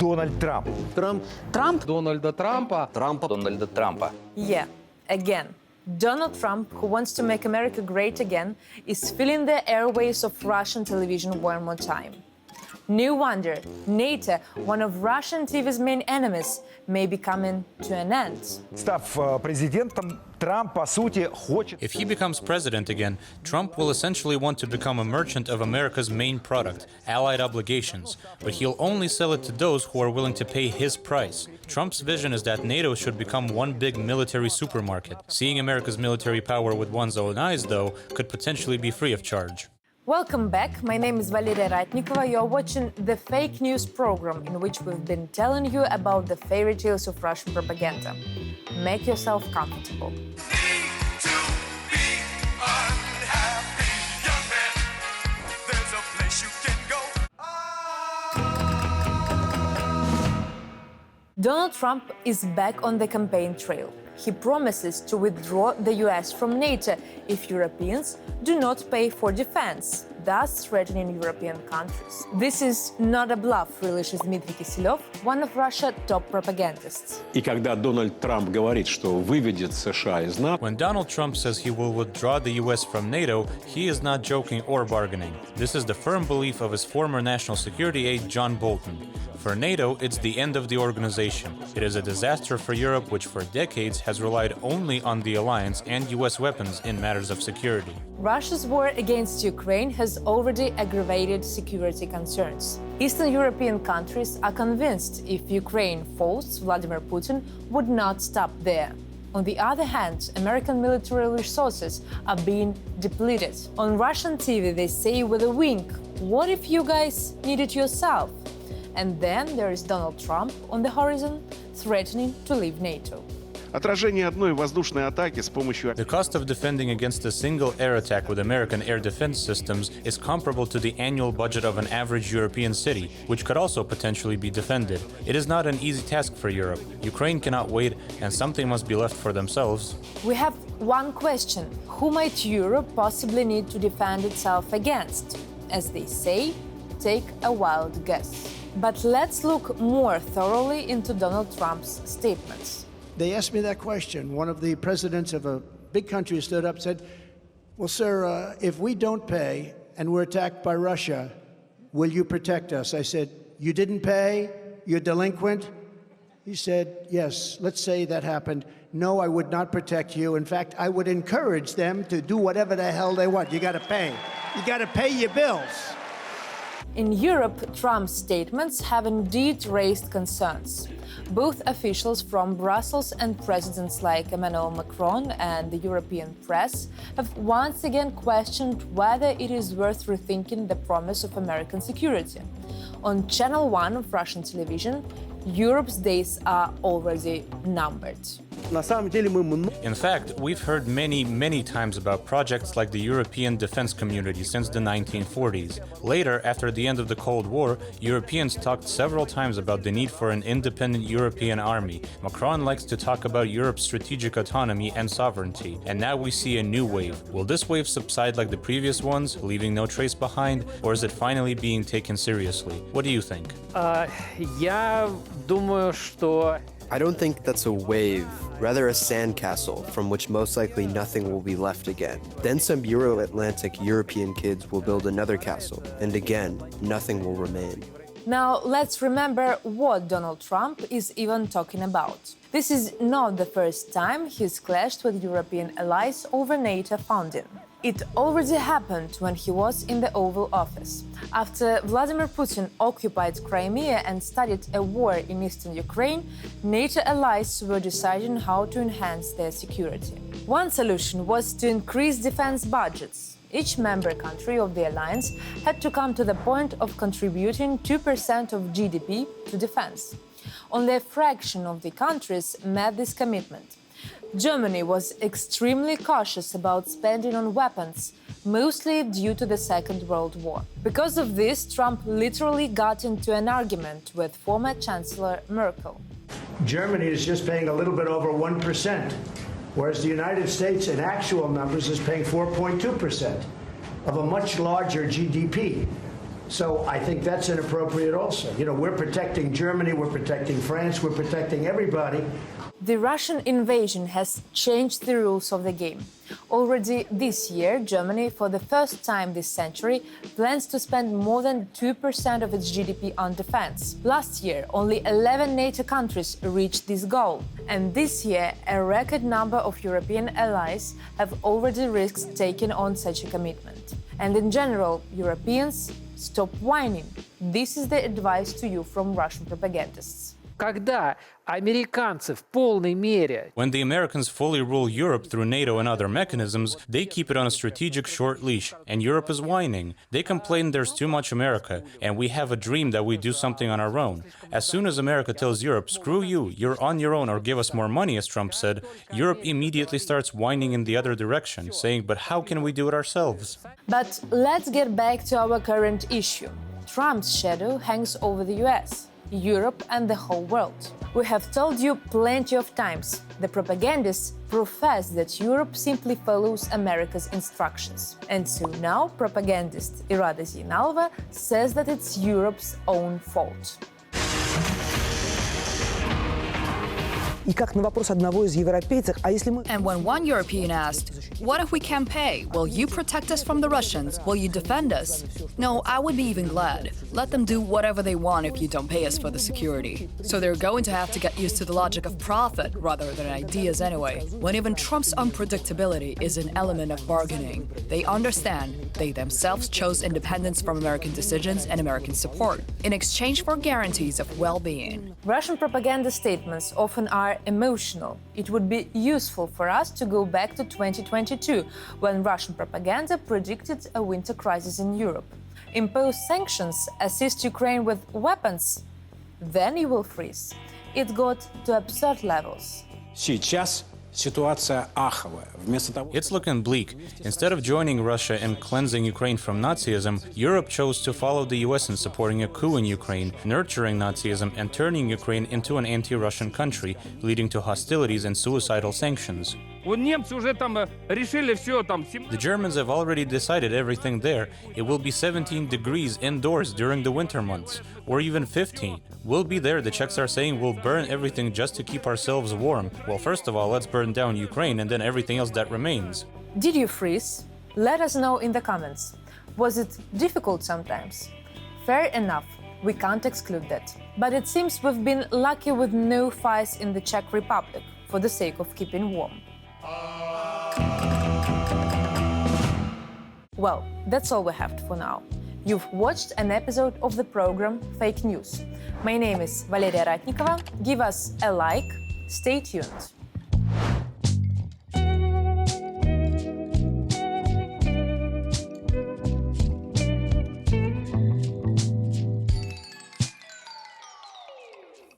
Дональд Трамп. Трамп? Дональда Трампа. Дональда Трампа. Yeah, again. Donald Trump, who wants to make America great again, is filling the airwaves of Russian television one more time. No wonder NATO, one of Russian TV's main enemies, may be coming to an end. Став президентом, Трамп, по сути, хочет... If he becomes president again, Trump will essentially want to become a merchant of America's main product, allied obligations, but he'll only sell it to those who are willing to pay his price. Trump's vision is that NATO should become one big military supermarket. Seeing America's military power with one's own eyes, though, could potentially be free of charge. Welcome back. My name is Valeria Ratnikova. You're watching the fake news program in which we've been telling you about the fairy tales of Russian propaganda. Make yourself comfortable. Donald Trump is back on the campaign trail. He promises to withdraw the US from NATO if Europeans do not pay for defense, thus threatening European countries. This is not a bluff, relishes Dmitry Kisilov, one of Russia's top propagandists. И когда Дональд Трамп говорит, что выведет США из НАТО, When Donald Trump says he will withdraw the US from NATO, he is not joking or bargaining. This is the firm belief of his former national security aide, John Bolton. For NATO, it's the end of the organization. It is a disaster for Europe, which for decades has relied only on the alliance and US weapons in matters of security. Russia's war against Ukraine has already aggravated security concerns. Eastern European countries are convinced if Ukraine falls, Vladimir Putin would not stop there. On the other hand, American military resources are being depleted. On Russian TV, they say with a wink, "What if you guys need it yourself?" And then there is Donald Trump on the horizon, threatening to leave NATO. отражение одной воздушной атаки с помощью... The cost of defending against a single air attack with American air defense systems is comparable to the annual budget of an average European city, which could also potentially be defended. It is not an easy task for Europe. Ukraine cannot wait, and something must be left for themselves. We have one question. Who might Europe possibly need to defend itself against? As they say, take a wild guess. But let's look more thoroughly into Donald Trump's statements. They asked me that question. One of the presidents of a big country stood up and said, well, sir, if we don't pay and we're attacked by Russia, will you protect us? I said, you didn't pay? You're delinquent? He said, yes, let's say that happened. No, I would not protect you. In fact, I would encourage them to do whatever the hell they want. You got to pay. You got to pay your bills. In Europe, Trump's statements have indeed raised concerns. Both officials from Brussels and presidents like Emmanuel Macron and the European press have once again questioned whether it is worth rethinking the promise of American security. On Channel 1 of Russian television, Europe's days are already numbered. In fact, we've heard many times about projects like the European Defense Community since the 1940s. Later, after the end of the Cold War, Europeans talked several times about the need for an independent European army. Macron likes to talk about Europe's strategic autonomy and sovereignty. And now we see a new wave. Will this wave subside like the previous ones, leaving no trace behind? Or is it finally being taken seriously? What do you think? Я думаю, что... I don't think that's a wave, rather a sandcastle from which most likely nothing will be left again. Then some Euro-Atlantic European kids will build another castle, and again, nothing will remain. Now, let's remember what Donald Trump is even talking about. This is not the first time he's clashed with European allies over NATO funding. It already happened when he was in the Oval Office. After Vladimir Putin occupied Crimea and started a war in eastern Ukraine, NATO allies were deciding how to enhance their security. One solution was to increase defense budgets. Each member country of the alliance had to come to the point of contributing 2% of GDP to defense. Only a fraction of the countries met this commitment. Germany was extremely cautious about spending on weapons, mostly due to the Second World War. Because of this, Trump literally got into an argument with former Chancellor Merkel. Germany is just paying a little bit over 1%, whereas the United States, in actual numbers, is paying 4.2% of a much larger GDP. So I think that's inappropriate also. You know, we're protecting Germany, we're protecting France, we're protecting everybody. The Russian invasion has changed the rules of the game. Already this year, Germany, for the first time this century, plans to spend more than 2% of its GDP on defense. Last year, only 11 NATO countries reached this goal. And this year, a record number of European allies have already risked taking on such a commitment. And in general, Europeans, stop whining. This is the advice to you from Russian propagandists. когда американцы в полной мере When the Americans fully rule Europe through NATO and other mechanisms, they keep it on a strategic short leash, and Europe is whining. They complain there's too much America, and we have a dream that we do something on our own. As soon as America tells Europe, screw you, you're on your own or give us more money, as Trump said, Europe immediately starts whining in the other direction, saying, but how can we do it ourselves? But let's get back to our current issue. Trump's shadow hangs over the US, Europe and the whole world. We have told you plenty of times, the propagandists profess that Europe simply follows America's instructions. And so now propagandist Irada Zeinalova says that it's Europe's own fault. И как на вопрос одного из европейцев, а если мы... And when one European asked, what if we can't pay? Will you protect us from the Russians? Will you defend us? No, I would be even glad. Let them do whatever they want if you don't pay us for the security. So they're going to have to get used to the logic of profit rather than ideas anyway. When even Trump's unpredictability is an element of bargaining, they understand they themselves chose independence from American decisions and American support in exchange for guarantees of well-being. Russian propaganda statements often are emotional. It would be useful for us to go back to 2022, when Russian propaganda predicted a winter crisis in Europe. Impose sanctions, assist Ukraine with weapons, then you will freeze. It got to absurd levels. Сейчас ситуация аховая. Вместо того, It's looking bleak. Instead of joining Russia and cleansing Ukraine from Nazism, Europe chose to follow the US in supporting a coup in Ukraine, nurturing Nazism and turning Ukraine into an anti-Russian country, leading to hostilities and suicidal sanctions. The Germans have already decided everything there. It will be 17 degrees indoors during the winter months, or even 15. We'll be there, the Czechs are saying we'll burn everything just to keep ourselves warm. Well, first of all, let's burn down Ukraine and then everything else that remains. Did you freeze? Let us know in the comments. Was it difficult sometimes? Fair enough, we can't exclude that. But it seems we've been lucky with no fires in the Czech Republic, for the sake of keeping warm. Well, that's all we have for now. You've watched an episode of the program Fake News. My name is Valeria Ratnikova. Give us a like. Stay tuned.